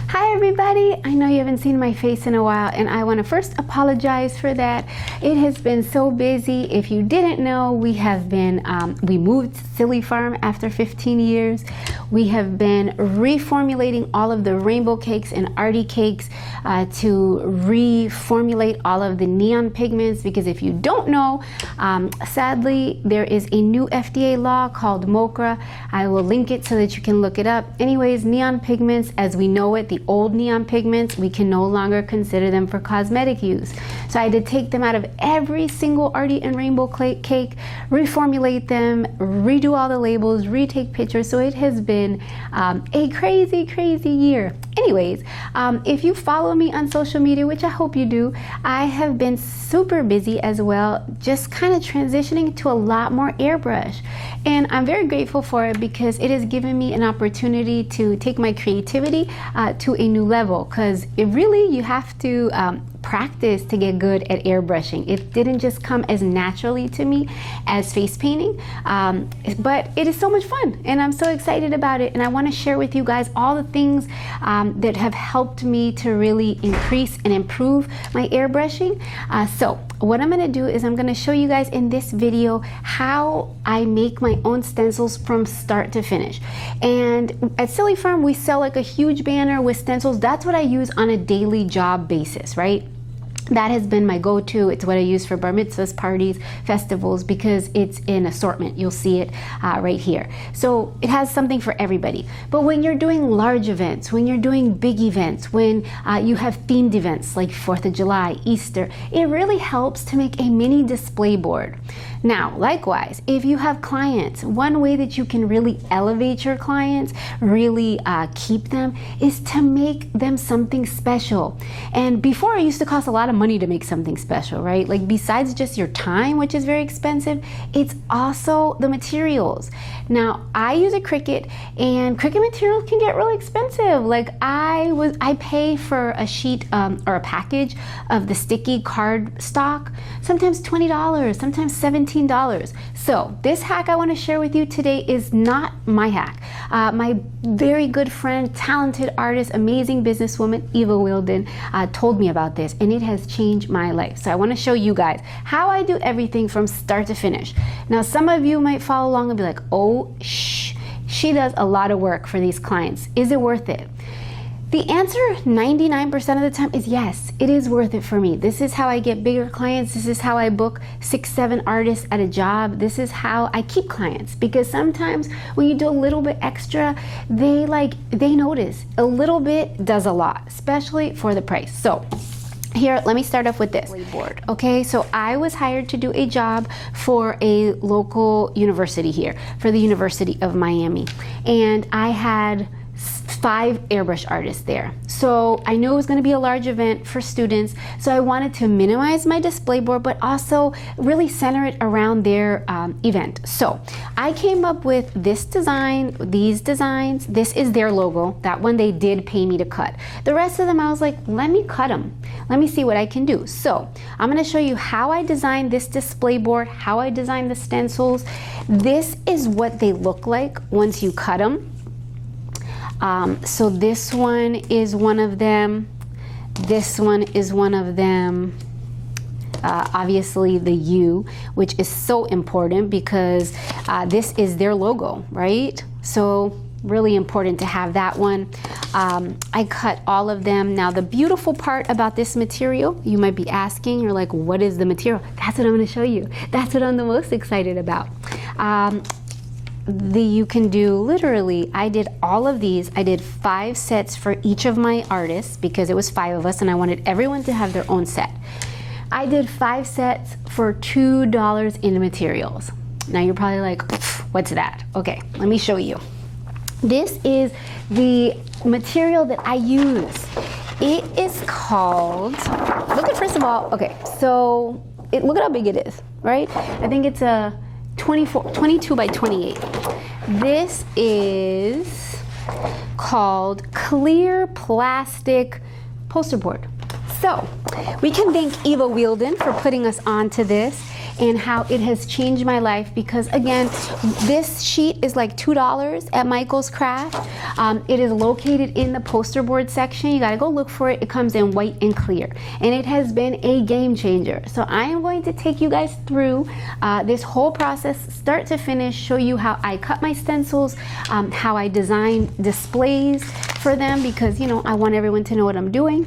Hi everybody, I know you haven't seen my face in a while and I want to first apologize for that. It has been so busy. If you didn't know, we moved Silly Farm after 15 years. We have been reformulating all of the rainbow cakes and arty cakes to reformulate all of the neon pigments, because if you don't know, sadly there is a new FDA law called MOCRA. I will link it so that you can look it up. Anyways, neon pigments as we know it, the old neon pigments, we can no longer consider them for cosmetic use. So I had to take them out of every single arty and rainbow cake, reformulate them, redo all the labels, retake pictures. So it has been a crazy year. Anyways, if you follow me on social media, which I hope you do, I have been super busy as well, just kind of transitioning to a lot more airbrush. And I'm very grateful for it because it has given me an opportunity to take my creativity to a new level, because you have to practice to get good at airbrushing. It didn't just come as naturally to me as face painting, but it is so much fun and I'm so excited about it, and I want to share with you guys all the things that have helped me to really increase and improve my airbrushing. So what I'm going to do is I'm going to show you guys in this video how I make my own stencils from start to finish. And at Silly Farm we sell like a huge banner with stencils. That's what I use on a daily job basis, right? That has been my go-to. It's what I use for bar mitzvahs, parties, festivals, because it's in assortment. You'll see it right here. So it has something for everybody. But when you're doing large events, when you're doing big events, when you have themed events like 4th of July, Easter, it really helps to make a mini display board. Now, likewise, if you have clients, one way that you can really elevate your clients, really keep them, is to make them something special. And before, it used to cost a lot of money to make something special, right? Like, besides just your time, which is very expensive, it's also the materials. Now, I use a Cricut, and Cricut materials can get really expensive. Like, I pay for a sheet or a package of the sticky card stock, sometimes $20, sometimes $17. So this hack I want to share with you today is not my hack. My very good friend, talented artist, amazing businesswoman, Eva Wheeldon, told me about this, and it has changed my life. So I want to show you guys how I do everything from start to finish. Now, some of you might follow along and be like, oh, she does a lot of work for these clients. Is it worth it? The answer 99% of the time is yes, it is worth it for me. This is how I get bigger clients. This is how I book 6-7 artists at a job. This is how I keep clients, because sometimes when you do a little bit extra, they notice. A little bit does a lot, especially for the price. So here, let me start off with this board. Okay, so I was hired to do a job for a local university here, for the University of Miami, and I had 5 airbrush artists there. So I knew it was going to be a large event for students, so I wanted to minimize my display board but also really center it around their event. So I came up with this design, these designs. This is their logo. That one they did pay me to cut. The rest of them I was like, let me cut them. Let me see what I can do. So I'm going to show you how I designed this display board, how I designed the stencils. This is what they look like once you cut them. So this one is one of them. This one is one of them. Obviously the U, which is so important because this is their logo, right? So really important to have that one. I cut all of them. Now, the beautiful part about this material, you might be asking, you're like, what is the material? That's what I'm going to show you. That's what I'm the most excited about. You can do literally, I did all of these. I did 5 sets for each of my artists because it was 5 of us and I wanted everyone to have their own set. I did 5 sets for $2 in materials. Now you're probably like, what's that? Okay, let me show you. This is the material that I use. It is called, look at, first of all, okay, so look at how big it is, right? I think it's a 22 by 28. This is called clear plastic poster board. So we can thank Eva Wheeldon for putting us onto this. and how it has changed my life, because again, this sheet is like $2 at Michael's Craft. It is located in the poster board section. You gotta go look for it. It comes in white and clear, and it has been a game changer. So I am going to take you guys through this whole process, start to finish, show you how I cut my stencils, how I design displays for them, because you know, I want everyone to know what I'm doing,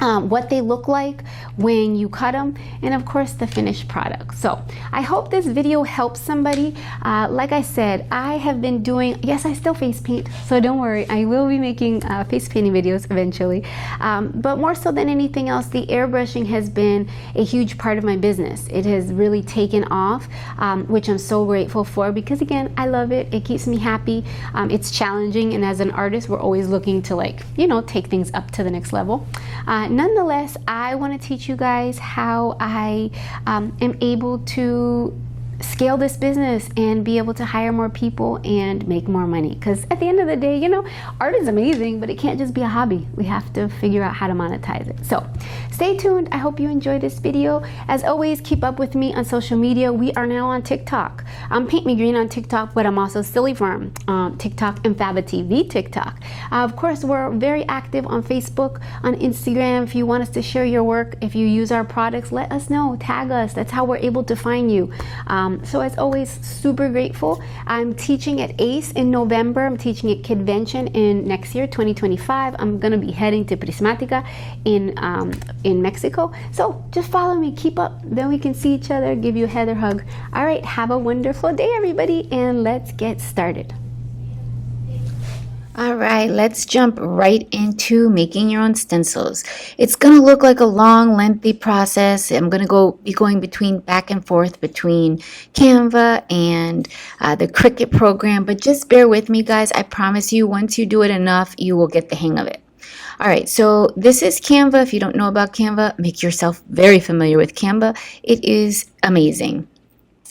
what they look like when you cut them, and of course the finished product. So I hope this video helps somebody. Like I said, I have been doing, yes, I still face paint, so don't worry, I will be making face painting videos eventually, but more so than anything else, the airbrushing has been a huge part of my business. It has really taken off, which I'm so grateful for, because again, I love it. It keeps me happy. It's challenging, and as an artist, we're always looking to, like, you know, take things up to the next level. Nonetheless, I want to teach you guys how I am able to scale this business and be able to hire more people and make more money, because at the end of the day, you know, art is amazing, but it can't just be a hobby. We have to figure out how to monetize it. So stay tuned. I hope you enjoy this video. As always, keep up with me on social media. We are now on TikTok. I'm Paint Me Green on TikTok, but I'm also Silly Farm TikTok and Faba TV TikTok. Of course, we're very active on Facebook, on Instagram. If you want us to share your work, if you use our products, let us know, tag us. That's how we're able to find you. So as always, super grateful. I'm teaching at ACE in November. I'm teaching at Kidvention in next year, 2025. I'm gonna be heading to Prismatica in Mexico. So just follow me, keep up, then we can see each other, give you a head or hug. All right, have a wonderful day, everybody, and let's get started. All right, let's jump right into making your own stencils. It's gonna look like a long, lengthy process. I'm gonna be going back and forth between Canva and the Cricut program, but just bear with me, guys. I promise you, once you do it enough, you will get the hang of it. All right, so this is Canva. If you don't know about Canva, make yourself very familiar with Canva. It is amazing.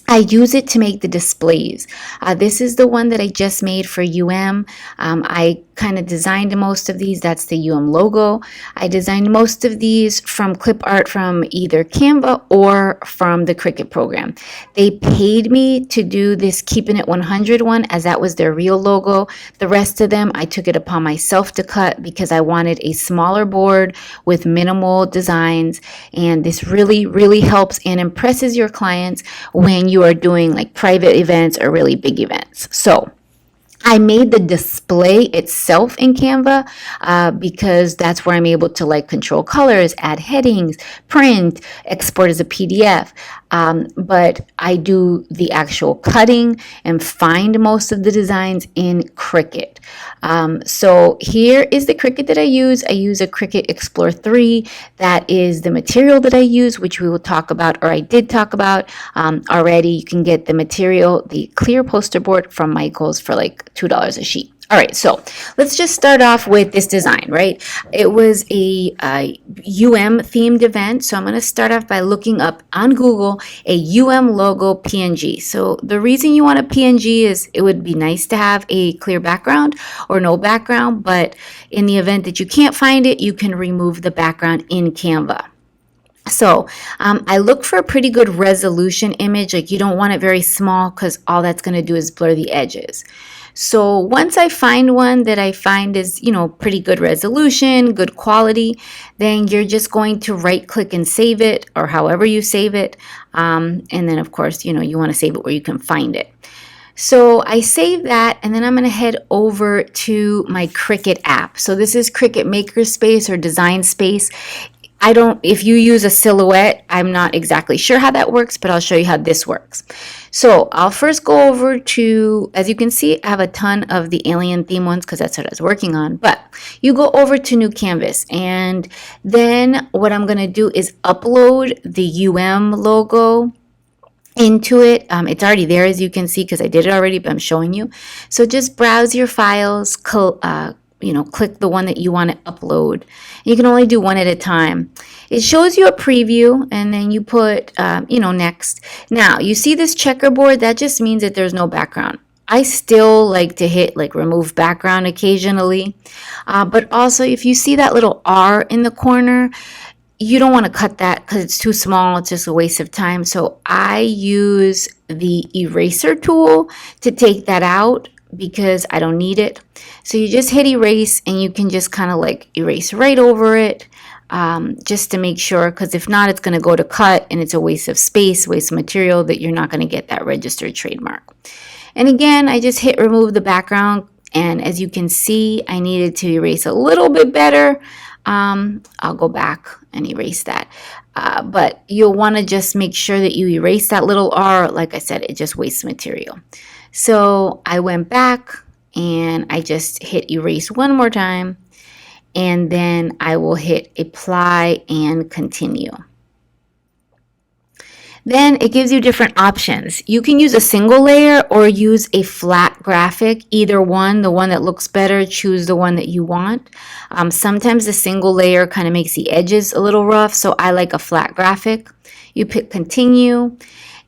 I use it to make the displays. This is the one that I just made for UM. I kind of designed most of these. That's the UM logo. I designed most of these from clip art from either Canva or from the Cricut program. They paid me to do this Keeping It 100 one, as that was their real logo. The rest of them, I took it upon myself to cut because I wanted a smaller board with minimal designs. And this really, really helps and impresses your clients when you are doing like private events or really big events. So I made the display itself in Canva because that's where I'm able to like control colors, add headings, print, export as a PDF. But I do the actual cutting and find most of the designs in Cricut. So here is the Cricut that I use. I use a Cricut Explore 3. That is the material that I use, which we will talk about, or I did talk about already. You can get the material, the clear poster board from Michael's for like $2 a sheet. All right, so let's just start off with this design, right? It was a UM themed event, so I'm going to start off by looking up on Google a UM logo PNG. So the reason you want a PNG is it would be nice to have a clear background or no background, but in the event that you can't find it, you can remove the background in Canva. So I look for a pretty good resolution image. Like, you don't want it very small because all that's going to do is blur the edges. So once I find one that I find is, you know, pretty good resolution, good quality, then you're just going to right click and save it, or however you save it. And then of course, you know, you want to save it where you can find it. So I save that, and then I'm going to head over to my Cricut app. So this is Cricut Makerspace or Design Space. If you use a silhouette, I'm not exactly sure how that works, but I'll show you how this works. So I'll first go over to, as you can see, I have a ton of the alien theme ones because that's what I was working on, but you go over to new canvas, and then what I'm going to do is upload the UM logo into it. It's already there, as you can see, because I did it already, but I'm showing you. So just browse your files, click the one that you want to upload. You can only do one at a time. It shows you a preview, and then you put, next. Now, you see this checkerboard? That just means that there's no background. I still like to hit like remove background occasionally. But also, if you see that little R in the corner, you don't want to cut that because it's too small. It's just a waste of time. So I use the eraser tool to take that out because I don't need it. So you just hit erase and you can just kind of like erase right over it, just to make sure, because if not, it's going to go to cut and it's a waste of space, waste of material that you're not going to get that registered trademark. And again, I just hit remove the background. And as you can see, I needed to erase a little bit better. I'll go back and erase that. But you'll want to just make sure that you erase that little R. Like I said, it just wastes material. So I went back and I just hit erase one more time. And then I will hit apply and continue. Then it gives you different options. You can use a single layer or use a flat graphic. Either one, the one that looks better, choose the one that you want. Sometimes the single layer kind of makes the edges a little rough, so I like a flat graphic. You pick continue,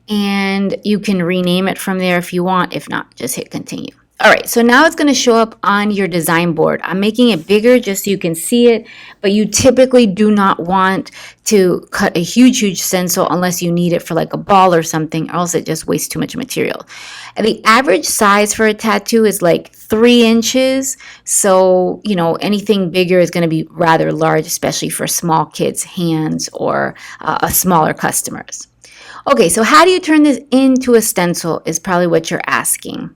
and you can rename it from there if you want. If not, just hit continue. All right, so now it's going to show up on your design board. I'm making it bigger just so you can see it, but you typically do not want to cut a huge stencil unless you need it for like a ball or something, or else it just wastes too much material. And the average size for a tattoo is like 3 inches, so anything bigger is going to be rather large, especially for small kids' hands or smaller customers. Okay, so how do you turn this into a stencil is probably what you're asking.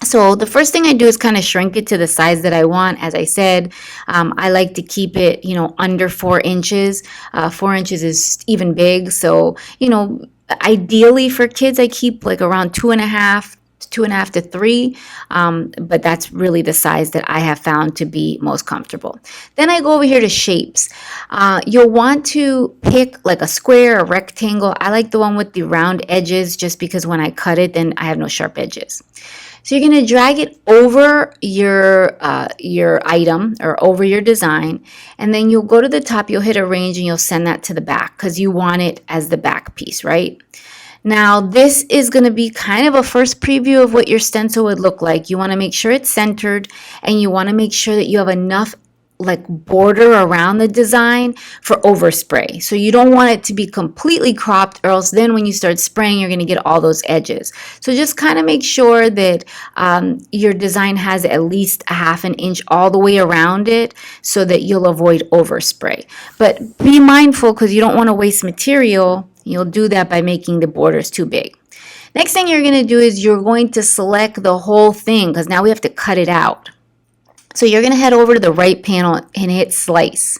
So the first thing I do is kind of shrink it to the size that I want. As I said, I like to keep it, under 4 inches. 4 inches is even big. So, ideally for kids, I keep like around 2.5 to 3. But that's really the size that I have found to be most comfortable. Then I go over here to shapes. You'll want to pick like a square, a rectangle. I like the one with the round edges just because when I cut it, then I have no sharp edges. So you're going to drag it over your item or over your design, and then you'll go to the top, you'll hit arrange, and you'll send that to the back because you want it as the back piece, right? Now, this is going to be kind of a first preview of what your stencil would look like. You want to make sure it's centered, and you want to make sure that you have enough like border around the design for overspray. So you don't want it to be completely cropped, or else then when you start spraying, you're going to get all those edges. So just kind of make sure that your design has at least a 1/2 inch all the way around it so that you'll avoid overspray. But be mindful because you don't want to waste material. You'll do that by making the borders too big. Next thing you're going to do is you're going to select the whole thing because now we have to cut it out. So you're going to head over to the right panel and hit slice.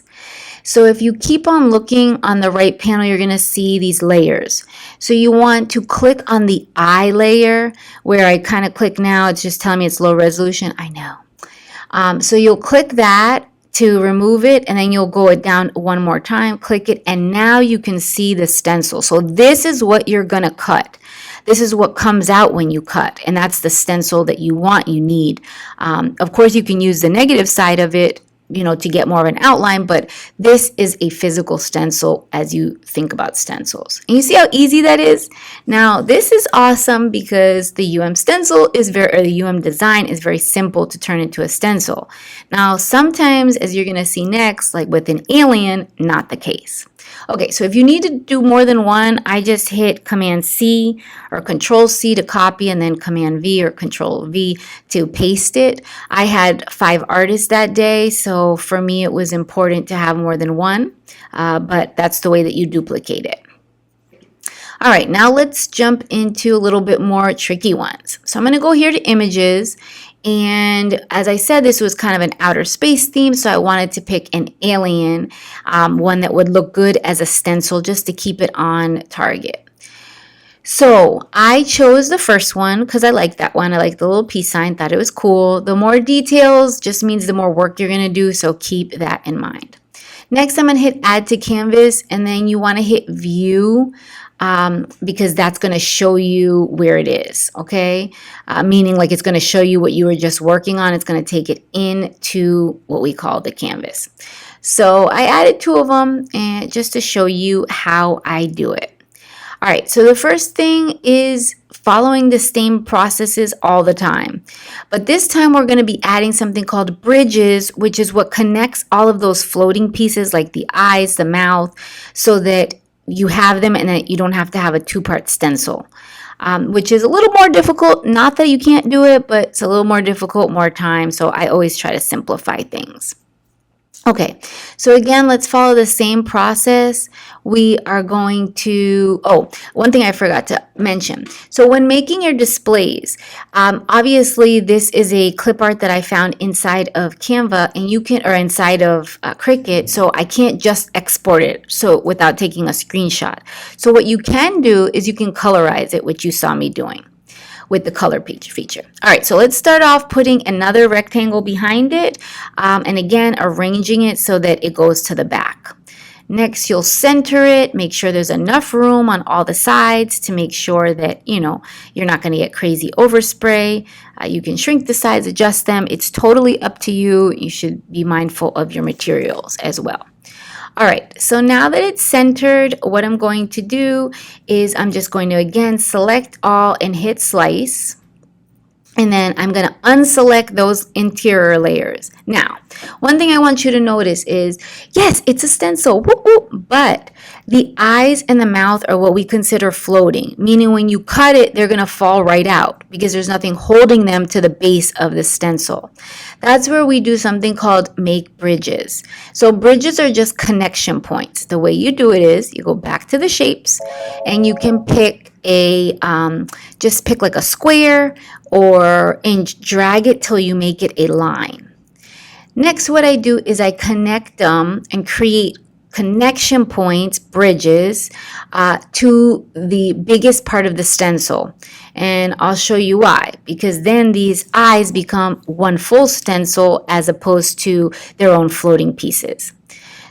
So if you keep on looking on the right panel, you're going to see these layers. So you want to click on the eye layer where I kind of click now. It's just telling me it's low resolution. I know. So you'll click that to remove it, and then you'll go it down one more time, click it, and now you can see the stencil. So this is what you're going to cut. This is what comes out when you cut, and that's the stencil that you need. Of course, you can use the negative side of it, to get more of an outline, but this is a physical stencil as you think about stencils. And you see how easy that is? Now, this is awesome because the stencil or the design is very simple to turn into a stencil. Now, sometimes, as you're going to see next, like with an alien, not the case. Okay, so if you need to do more than one, I just hit Command C or Control C to copy, and then Command V or Control V to paste it. I had 5 artists that day, so for me it was important to have more than one, but that's the way that you duplicate it. All right, now let's jump into a little bit more tricky ones. So I'm going to go here to Images, and as I said, this was kind of an outer space theme, so I wanted to pick an alien, one that would look good as a stencil just to keep it on target. So I chose the first one because I like that one. I like the little peace sign, thought it was cool. The more details just means the more work you're going to do, so keep that in mind. Next, I'm going to hit Add to Canvas, and then you want to hit View. Because that's going to show you where it is, okay? Meaning like it's going to show you what you were just working on. It's going to take it into what we call the canvas. So I added 2 of them and just to show you how I do it. All right, so the first thing is following the same processes all the time. But this time we're going to be adding something called bridges, which is what connects all of those floating pieces like the eyes, the mouth, so that you have them and that you don't have to have a two-part stencil, which is a little more difficult. Not that you can't do it, but it's a little more difficult, more time. So I always try to simplify things. Okay, so again, let's follow the same process. We are going to, one thing I forgot to mention. So when making your displays, obviously this is a clip art that I found inside of Canva and you can, or inside of Cricut, so I can't just export it so without taking a screenshot. So what you can do is you can colorize it, which you saw me doing with the color page feature. All right, so let's start off putting another rectangle behind it, and again, arranging it so that it goes to the back. Next, you'll center it, make sure there's enough room on all the sides to make sure that, you're not gonna get crazy overspray. You can shrink the sides, adjust them. It's totally up to you. You should be mindful of your materials as well. All right, so now that it's centered, what I'm going to do is I'm just going to, again, select all and hit slice. And then I'm going to unselect those interior layers. Now, one thing I want you to notice is, yes, it's a stencil, whoop, whoop, but the eyes and the mouth are what we consider floating, meaning when you cut it, they're going to fall right out because there's nothing holding them to the base of the stencil. That's where we do something called make bridges. So bridges are just connection points. The way you do it is you go back to the shapes and you can pick just pick like a square and drag it till you make it a line. Next, what I do is I connect them and create connection points, bridges, to the biggest part of the stencil. And I'll show you why, because then these eyes become one full stencil as opposed to their own floating pieces.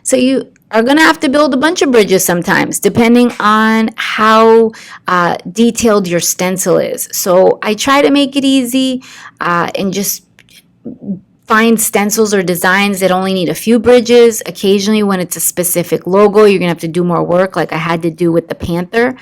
So you are going to have to build a bunch of bridges sometimes, depending on how detailed your stencil is. So I try to make it easy and just find stencils or designs that only need a few bridges. Occasionally, when it's a specific logo, you're going to have to do more work, like I had to do with the panther,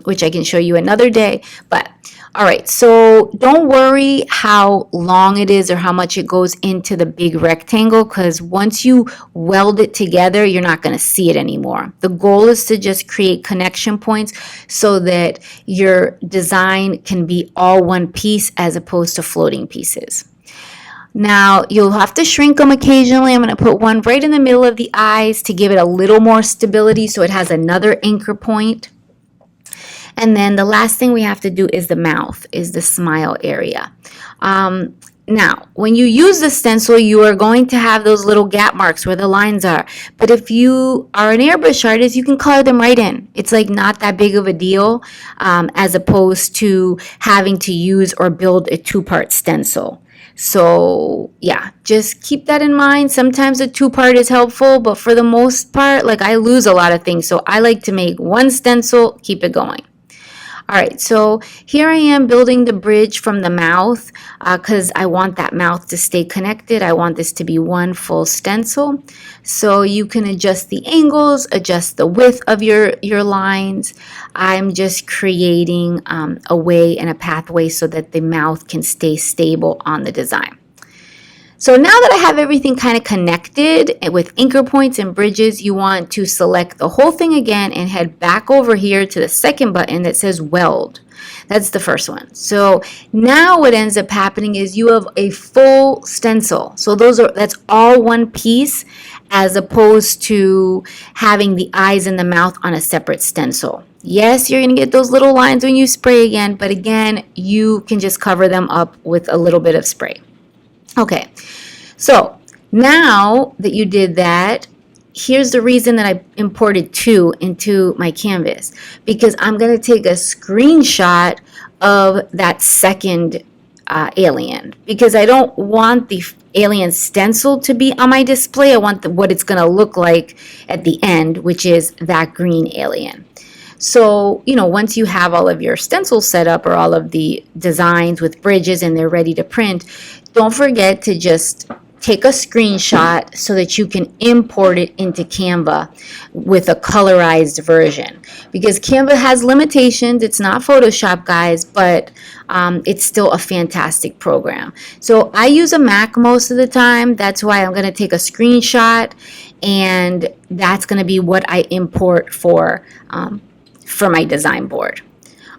which I can show you another day. But all right, so don't worry how long it is or how much it goes into the big rectangle, because once you weld it together, you're not going to see it anymore. The goal is to just create connection points so that your design can be all one piece as opposed to floating pieces. Now, you'll have to shrink them occasionally. I'm going to put one right in the middle of the eyes to give it a little more stability so it has another anchor point. And then the last thing we have to do is the mouth, is the smile area. Now, when you use the stencil, you are going to have those little gap marks where the lines are. But if you are an airbrush artist, you can color them right in. It's like not that big of a deal, as opposed to having to use or build a two-part stencil. So yeah, just keep that in mind. Sometimes a two-part is helpful, but for the most part, like I lose a lot of things. So I like to make one stencil, keep it going. All right, so here I am building the bridge from the mouth because I want that mouth to stay connected. I want this to be one full stencil. So you can adjust the angles, adjust the width of your lines. I'm just creating a way and a pathway so that the mouth can stay stable on the design. So now that I have everything kind of connected with anchor points and bridges, you want to select the whole thing again and head back over here to the second button that says weld. That's the first one. So now what ends up happening is you have a full stencil. So that's all one piece as opposed to having the eyes and the mouth on a separate stencil. Yes, you're going to get those little lines when you spray again, but again, you can just cover them up with a little bit of spray. Okay, so now that you did that, here's the reason that I imported 2 into my canvas, because I'm going to take a screenshot of that second alien, because I don't want the alien stencil to be on my display. I want what it's going to look like at the end, which is that green alien. So, once you have all of your stencils set up or all of the designs with bridges and they're ready to print, don't forget to just take a screenshot so that you can import it into Canva with a colorized version. Because Canva has limitations. It's not Photoshop, guys, but it's still a fantastic program. So I use a Mac most of the time. That's why I'm going to take a screenshot, and that's going to be what I import for my design board.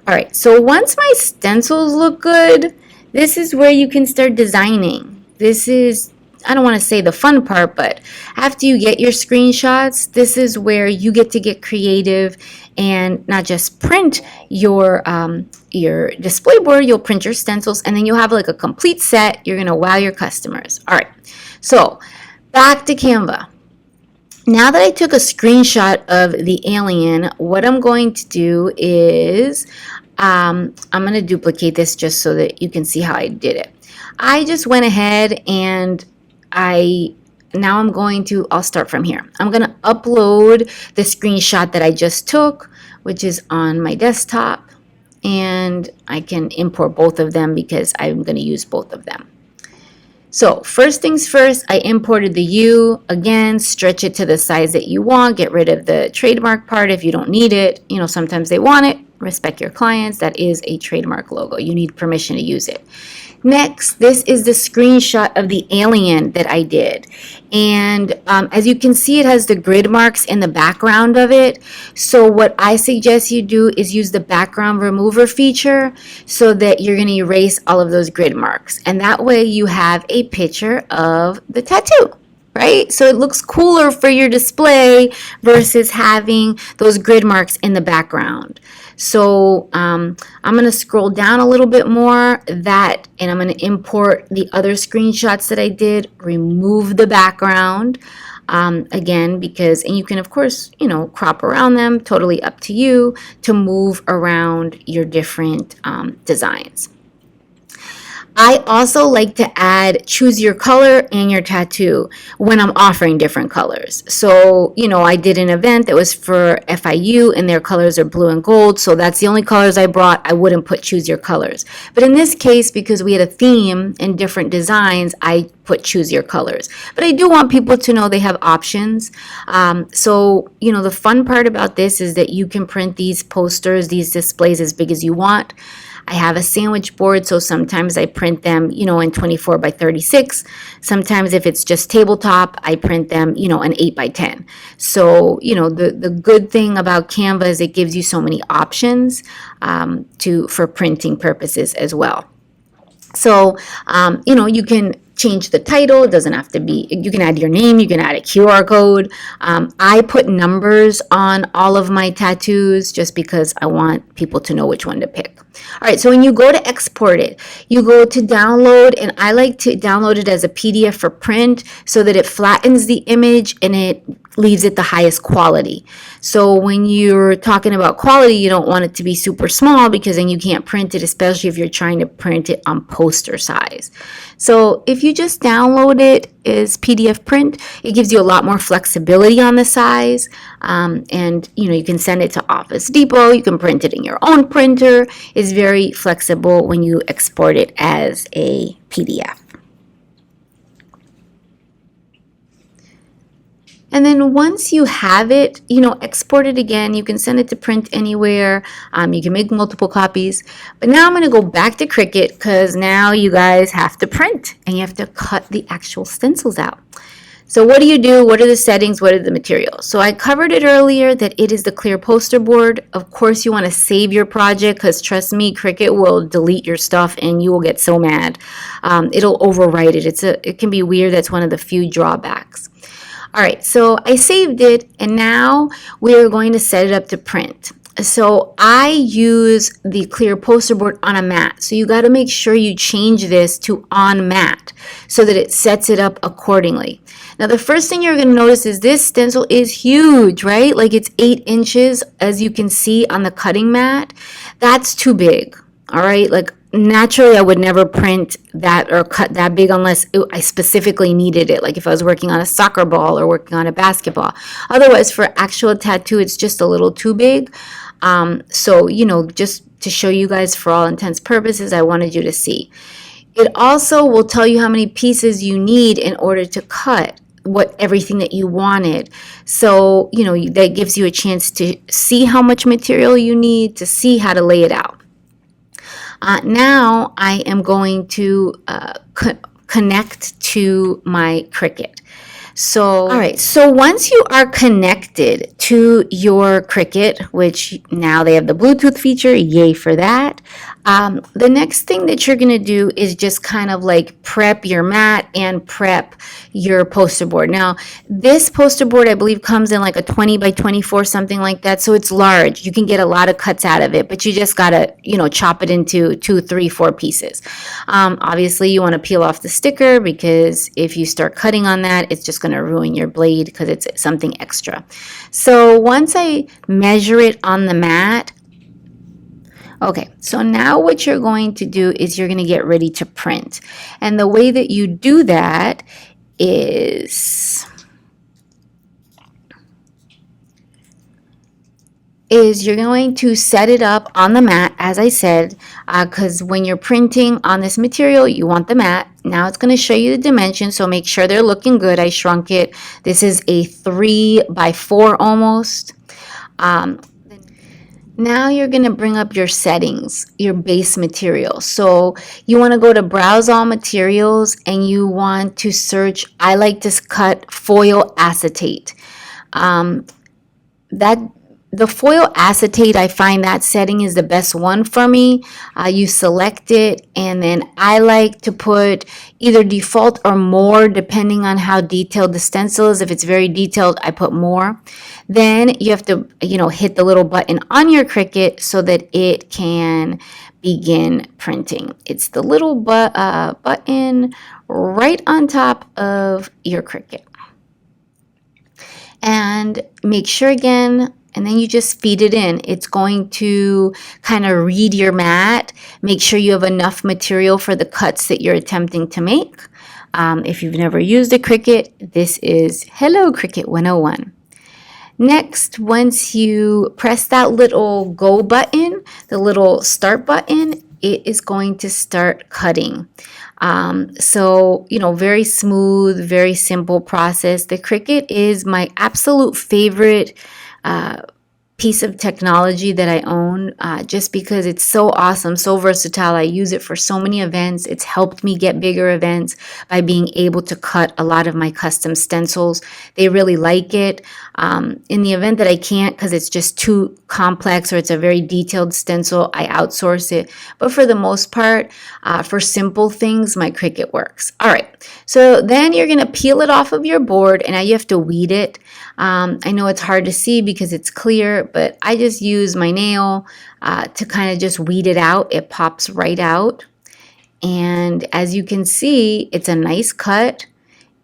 All right, so once my stencils look good, this is where you can start designing. This is, I don't want to say the fun part, but after you get your screenshots, this is where you get to get creative and not just print your display board, you'll print your stencils, and then you'll have like a complete set. You're going to wow your customers. All right, so back to Canva. Now that I took a screenshot of the alien, what I'm going to do is I'm going to duplicate this just so that you can see how I did it. I just went ahead and I'll start from here. I'm going to upload the screenshot that I just took, which is on my desktop, and I can import both of them because I'm going to use both of them. So first things first, I imported the U. Again, stretch it to the size that you want. Get rid of the trademark part if you don't need it. You know, sometimes they want it. Respect your clients. That is a trademark logo. You need permission to use it. Next, this is the screenshot of the alien that I did. And as you can see, it has the grid marks in the background of it. So what I suggest you do is use the background remover feature so that you're going to erase all of those grid marks. And that way you have a picture of the tattoo, right? So it looks cooler for your display versus having those grid marks in the background. So I'm going to scroll down a little bit more and I'm going to import the other screenshots that I did, remove the background again, and you can of course, crop around them, totally up to you to move around your different designs. I also like to add choose your color and your tattoo when I'm offering different colors. So, I did an event that was for FIU and their colors are blue and gold. So that's the only colors I brought. I wouldn't put choose your colors. But in this case, because we had a theme and different designs, I put choose your colors. But I do want people to know they have options. So, the fun part about this is that you can print these posters, these displays as big as you want. I have a sandwich board, so sometimes I print them, in 24 by 36. Sometimes if it's just tabletop, I print them, an 8 by 10. So, the good thing about Canva is it gives you so many options for printing purposes as well. So, you can change the title. It doesn't have to be, you can add your name, you can add a QR code. I put numbers on all of my tattoos just because I want people to know which one to pick. All right, so when you go to export it, you go to download, and I like to download it as a PDF for print so that it flattens the image and it leaves it the highest quality. So when you're talking about quality, you don't want it to be super small because then you can't print it, especially if you're trying to print it on poster size. So if you just download it as PDF print, it gives you a lot more flexibility on the size. And you can send it to Office Depot. You can print it in your own printer. It's very flexible when you export it as a PDF. And then once you have it, export it again. You can send it to print anywhere. You can make multiple copies. But now I'm going to go back to Cricut because now you guys have to print and you have to cut the actual stencils out. So what do you do? What are the settings? What are the materials? So I covered it earlier that it is the clear poster board. Of course, you want to save your project because trust me, Cricut will delete your stuff and you will get so mad. It'll overwrite it. It can be weird. That's one of the few drawbacks. All right, so I saved it, and now we are going to set it up to print. So I use the clear poster board on a mat. So you got to make sure you change this to on mat so that it sets it up accordingly. Now the first thing you're going to notice is this stencil is huge, right? Like it's 8 inches, as you can see on the cutting mat. That's too big, all right? Like naturally, I would never print that or cut that big unless I specifically needed it, like if I was working on a soccer ball or working on a basketball. Otherwise, for actual tattoo, it's just a little too big. So, just to show you guys for all intents purposes, I wanted you to see. It also will tell you how many pieces you need in order to cut everything that you wanted. So, that gives you a chance to see how much material you need, to see how to lay it out. Now I am going to connect to my Cricut. So, all right, so once you are connected to your Cricut, which now they have the Bluetooth feature, yay for that. The next thing that you're going to do is just kind of like prep your mat and prep your poster board. Now, this poster board, I believe, comes in like a 20 by 24, something like that. So it's large. You can get a lot of cuts out of it, but you just got to, chop it into 2, 3, 4 pieces. Obviously, you want to peel off the sticker because if you start cutting on that, it's just going to ruin your blade because it's something extra. So once I measure it on the mat, okay, so now what you're going to do is you're going to get ready to print. And the way that you do that is you're going to set it up on the mat, as I said, because when you're printing on this material, you want the mat. Now it's going to show you the dimensions, so make sure they're looking good. I shrunk it. This is a 3 by 4 almost. Now you're going to bring up your settings, your base material. So you want to go to Browse All Materials and you want to search, I like to cut foil acetate. The foil acetate, I find that setting is the best one for me. You select it, and then I like to put either default or more depending on how detailed the stencil is. If it's very detailed, I put more. Then you have to, hit the little button on your Cricut so that it can begin printing. It's the little button right on top of your Cricut. And make sure again, and then you just feed it in. It's going to kind of read your mat. Make sure you have enough material for the cuts that you're attempting to make. If you've never used a Cricut, this is Hello Cricut 101. Next, once you press that little go button, the little start button, it is going to start cutting. So, very smooth, very simple process. The Cricut is my absolute favorite piece of technology that I own, just because it's so awesome, so versatile. I use it for so many events. It's helped me get bigger events by being able to cut a lot of my custom stencils. They really like it. In the event that I can't because it's just too complex or it's a very detailed stencil, I outsource it. But for the most part, for simple things, my Cricut works. All right, so then you're going to peel it off of your board, and now you have to weed it. I know it's hard to see because it's clear, but I just use my nail to kind of just weed it out. It pops right out. And as you can see, it's a nice cut.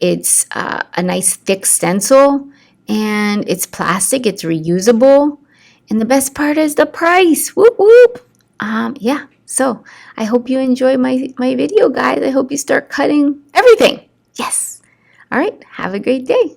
It's a nice thick stencil, and it's plastic. It's reusable. And the best part is the price. Whoop, whoop. Yeah, so I hope you enjoy my video, guys. I hope you start cutting everything. Yes. All right, have a great day.